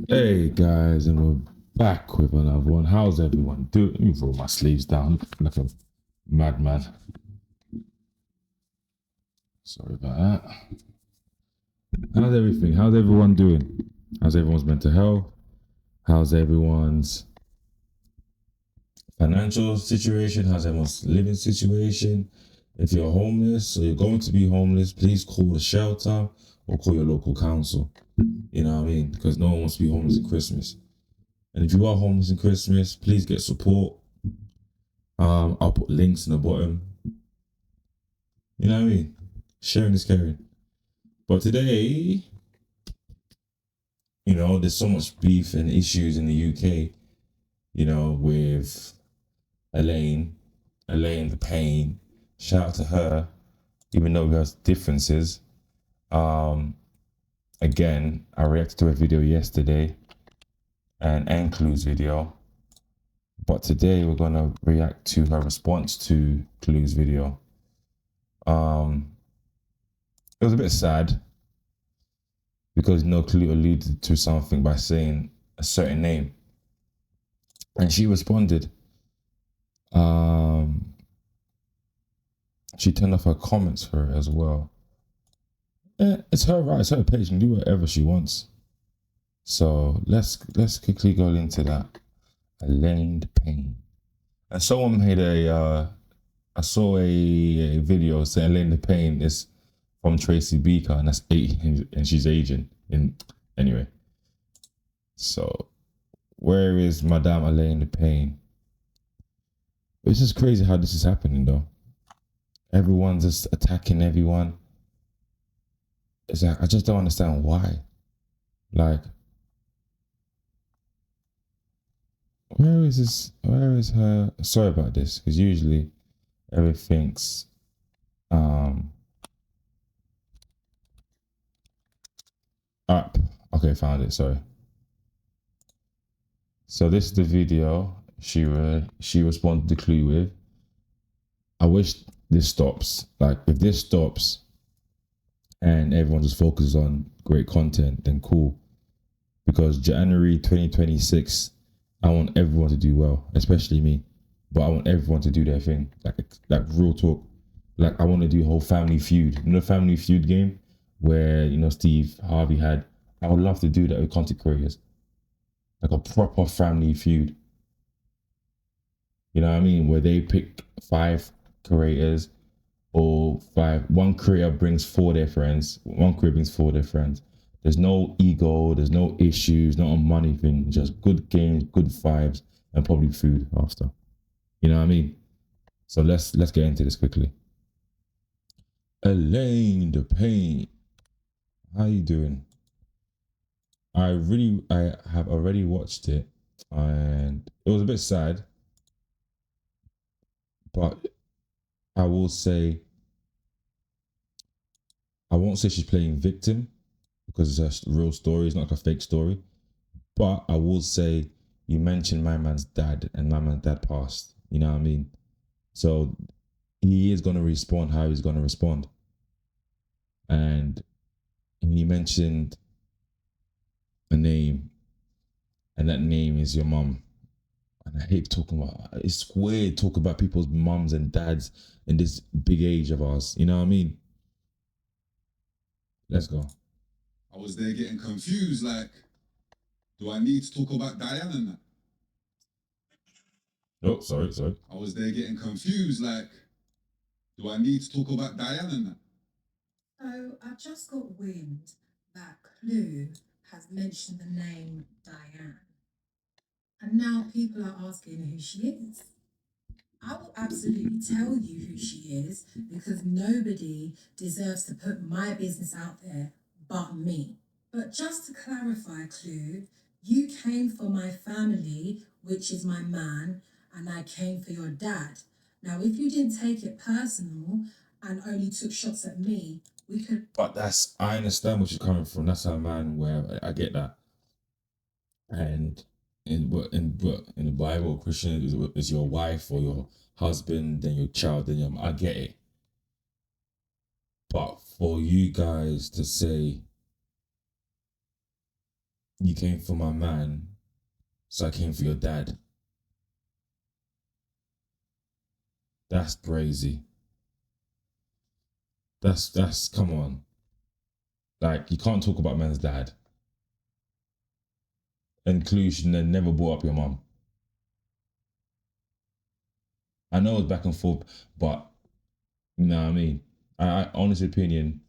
Hey guys, and we're back with another one. How's everyone doing? Let me roll my sleeves down like a madman. Sorry about that. How's everything? How's everyone doing? How's everyone's mental health? How's everyone's financial situation? How's everyone's living situation? If you're homeless or you're going to be homeless, please call the shelter or call your local council. You know what I mean? Because no one wants to be homeless in Christmas. And if you are homeless in Christmas, please get support. I'll put links in the bottom. You know what I mean? Sharing is caring. But today, there's so much beef and issues in the UK, with Elaine, Elaine The Pain. Shout out to her, even though we have differences. Um, Again, I reacted to a video yesterday, an Clue's video. But today we're gonna react to her response to Clue's video. It was a bit sad because Clue alluded to something by saying a certain name, and she responded. Um, she turned off her comments for it as well. It's her right, it's her page, and do whatever she wants. So let's quickly go into that. Elaine The Pain. And someone made I saw a video saying Elaine The Pain is from Tracy Beaker, and that's 8, and she's Asian. Anyway, so where is Madame Elaine The Pain? It's just crazy how this is happening though. Everyone's just attacking everyone. It's like I just don't understand why. Like, where is this? Where is her? Sorry about this, because usually everything's up. Okay, found it. Sorry. So this is the video she responded to Clue with. I wish this stops. Like, if this stops and everyone just focuses on great content, then cool. Because January 2026, I want everyone to do well, especially me. But I want everyone to do their thing, like real talk. Like, I want to do a whole Family Feud. Family Feud game where Steve Harvey had. I would love to do that with content creators, like a proper Family Feud. You know what I mean? Where they pick 5 creators or five. One creator brings 4 their friends. One creator brings 4 their friends. There's no ego. There's no issues. Not a money thing. Just good games, good vibes, and probably food after. You know what I mean? So let's get into this quickly. Elaine The Pain, how you doing? I have already watched it, and it was a bit sad, but I will say I won't say she's playing victim because it's a real story. It's not like a fake story. But I will say you mentioned my man's dad, and my man's dad passed. You know what I mean? So he is gonna respond how he's gonna respond. And he mentioned a name, and that name is your mum. And I hate talking about it's weird talking about people's mums and dads in this big age of ours. You know what I mean? Let's go. I was there getting confused, like, do I need to talk about Diane and that? Oh, sorry. I was there getting confused, like, do I need to talk about Diane and that? So I just got wind that Clue has mentioned the name Diane. And now people are asking who she is. I will absolutely tell you who she is because nobody deserves to put my business out there but me. But just to clarify, Clue, you came for my family, which is my man, and I came for your dad. Now, if you didn't take it personal and only took shots at me, we could. But I understand where she's coming from. That's her man. Where I get that. And in the Bible, Christian is your wife or your husband, then your child, then your. I get it. But for you guys to say You came for my man, so I came for your dad. That's crazy. That's come on. Like, you can't talk about man's dad. Inclusion and never brought up your mum. I know it's back and forth, but you know what I mean? I honest opinion,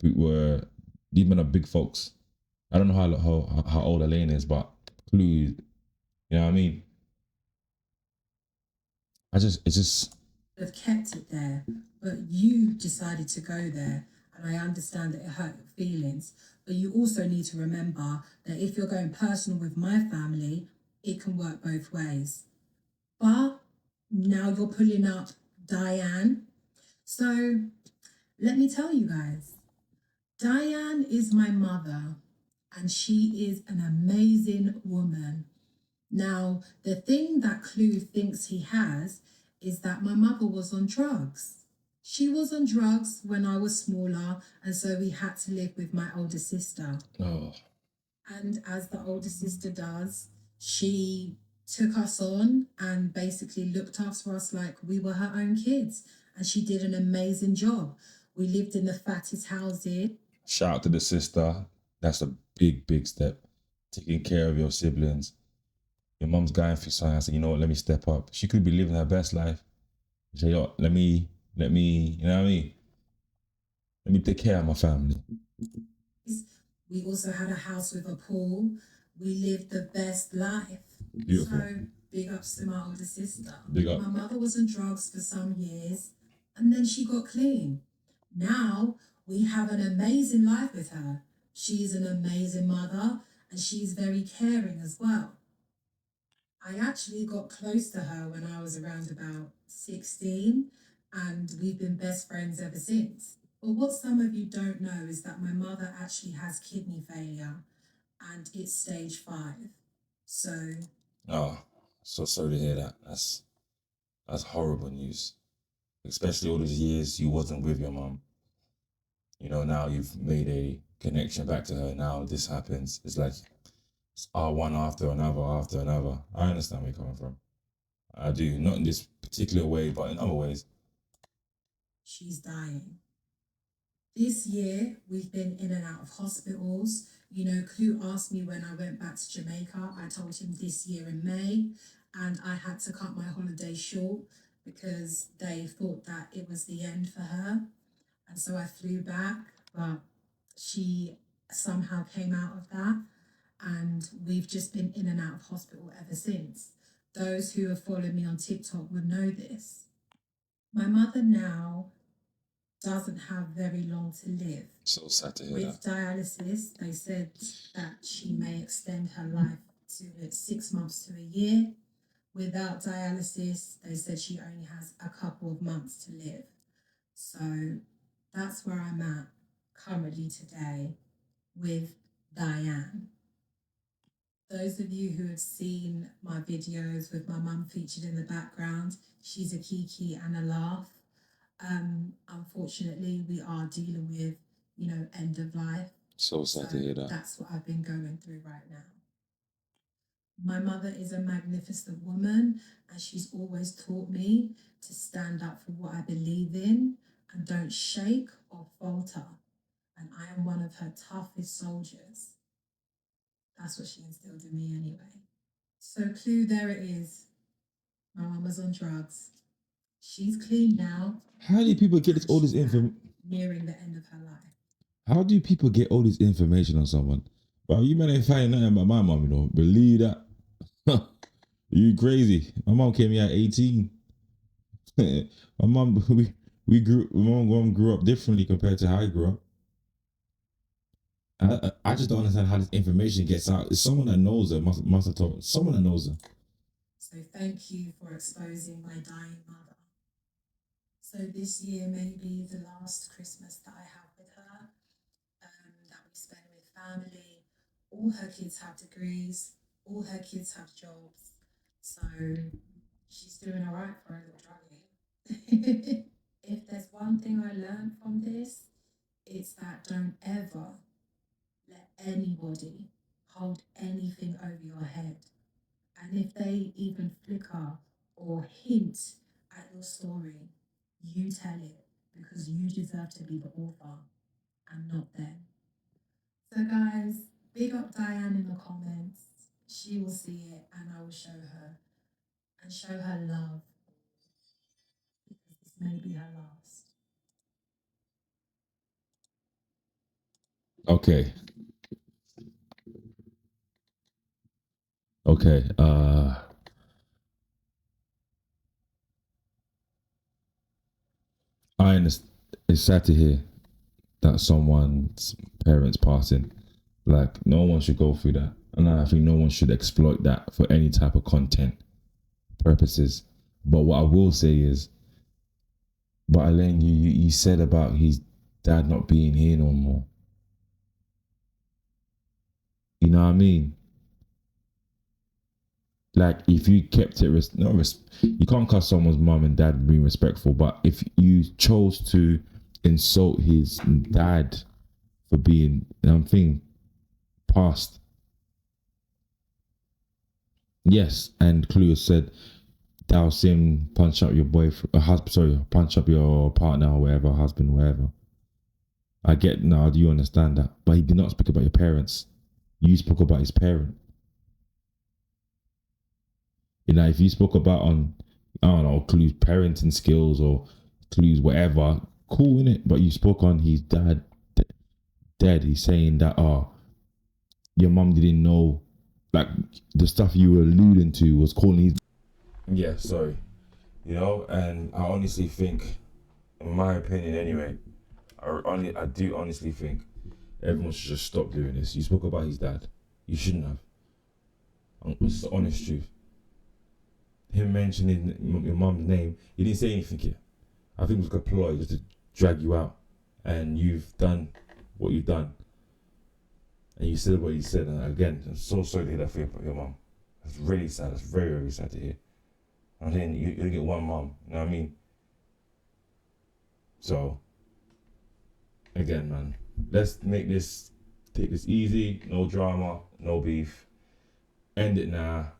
were these men are big folks. I don't know how old Elaine is, but Clue, you know what I mean? It's just Have kept it there, but you decided to go there, and I understand that it hurt your feelings. But you also need to remember that if you're going personal with my family, it can work both ways. But now you're pulling up Diane. So let me tell you guys, Diane is my mother, and she is an amazing woman. Now, the thing that Clue thinks he has is that my mother was on drugs. She was on drugs when I was smaller, and so we had to live with my older sister. oh, And as the older sister does, she took us on and basically looked after us like we were her own kids. And she did an amazing job. We lived in the fattest houses. shout out to the sister. That's a big step. Taking care of your siblings. Your mum's going through something. I said, you know what, let me step up. She could be living her best life. Say, yo, let me, you know what I mean? Let me take care of my family. We also had a house with a pool. We lived the best life. Beautiful. So big ups to my older sister. Big up. My mother was on drugs for some years, and then she got clean. Now we have an amazing life with her. She's an amazing mother, and she's very caring as well. I actually got close to her when I was around about 16, and we've been best friends ever since. But what some of you don't know is that my mother actually has kidney failure, and it's stage 5. So Oh, so sorry to hear that. That's horrible news. Especially all those years you wasn't with your mum. You know, now you've made a connection back to her. Now this happens. It's like it's one after another after another. I understand where you're coming from. I do. Not in this particular way, but in other ways. she's dying. This year, we've been in and out of hospitals. You know, Clue asked me when I went back to Jamaica. I told him this year in May, and I had to cut my holiday short because they thought that it was the end for her. And so I flew back, but she somehow came out of that. And we've just been in and out of hospital ever since. Those who have followed me on TikTok would know this. My mother now doesn't have very long to live. So sad to hear With that. dialysis, they said that she may extend her life to 6 months to a year. Without dialysis, they said she only has a couple of months to live. So that's where I'm at currently today with Diane. Those of you who have seen my videos with my mum featured in the background, she's a kiki and a laugh. Unfortunately, we are dealing with, end of life. So sad to hear that. That's what I've been going through right now. My mother is a magnificent woman, and she's always taught me to stand up for what I believe in and don't shake or falter. And I am one of her toughest soldiers. That's what she instilled in me anyway. So, Clue, there it is. My mum was on drugs. She's clean now. How do people get all this She's information? nearing the end of her life. How do people get all this information on someone? Well, you ain't find nothing about my mom, you know. Believe that. You crazy. My mom came here at 18. My mom, my mom grew up differently compared to how I grew up. I just don't understand how this information gets out. It's someone that knows her must have told someone that knows her. So thank you for exposing my dying mother. So this year may be the last Christmas that I have with her, that we spend with family. All her kids have degrees, all her kids have jobs. So she's doing all right for a little druggie. If there's one thing I learned from this, it's that don't ever let anybody hold anything over your head. And if they even flicker or hint at your story, you tell it because you deserve to be the author and not them. So guys, big up Diane in the comments. She will see it and I will show her and show her love because this may be her last. Okay. Okay. I understand. It's sad to hear that someone's parents passing. Like, no one should go through that. And I think no one should exploit that for any type of content purposes. But what I will say is, but Elaine, you said about his dad not being here no more. You know what I mean? Like, if you kept it, you can't cuss someone's mum and dad being respectful, but if you chose to insult his dad for being, past. Yes, and Clue said, thou him punch up your punch up your partner or whatever, husband, whatever. I get now, do you understand that? But he did not speak about your parents. You spoke about his parent. You know, if you spoke about I don't know, Clue's parenting skills or Clue's whatever, cool, innit? But you spoke on his dad dead. He's saying that, your mum didn't know, like, the stuff you were alluding to was calling his... Yeah, sorry. You know, and I honestly think, in my opinion anyway, I do honestly think everyone should just stop doing this. You spoke about his dad. You shouldn't have. It's the honest truth. Him mentioning your mum's name, he didn't say anything yet. I think it was a ploy just to drag you out. And you've done what you've done. And you said what you said. And again, I'm so sorry to hear that for your mum. It's really sad. It's very, very sad to hear. I'm saying you only get one mum. You know what I mean? So, again, man, let's take this easy. No drama, no beef. End it now.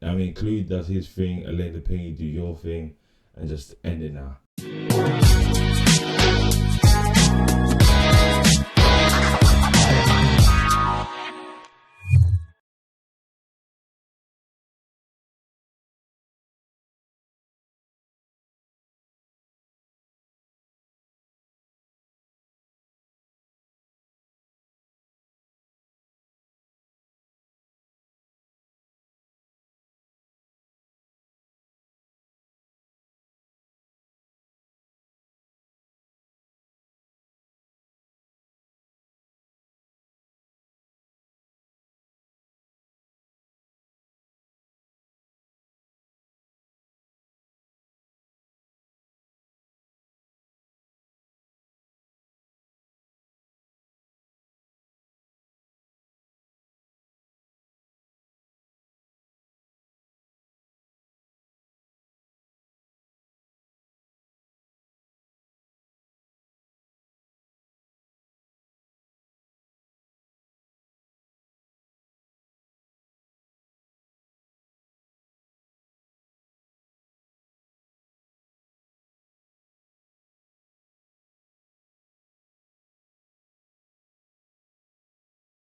I mean, Clue does his thing. Elaine The Pain, you do your thing. And just end it now.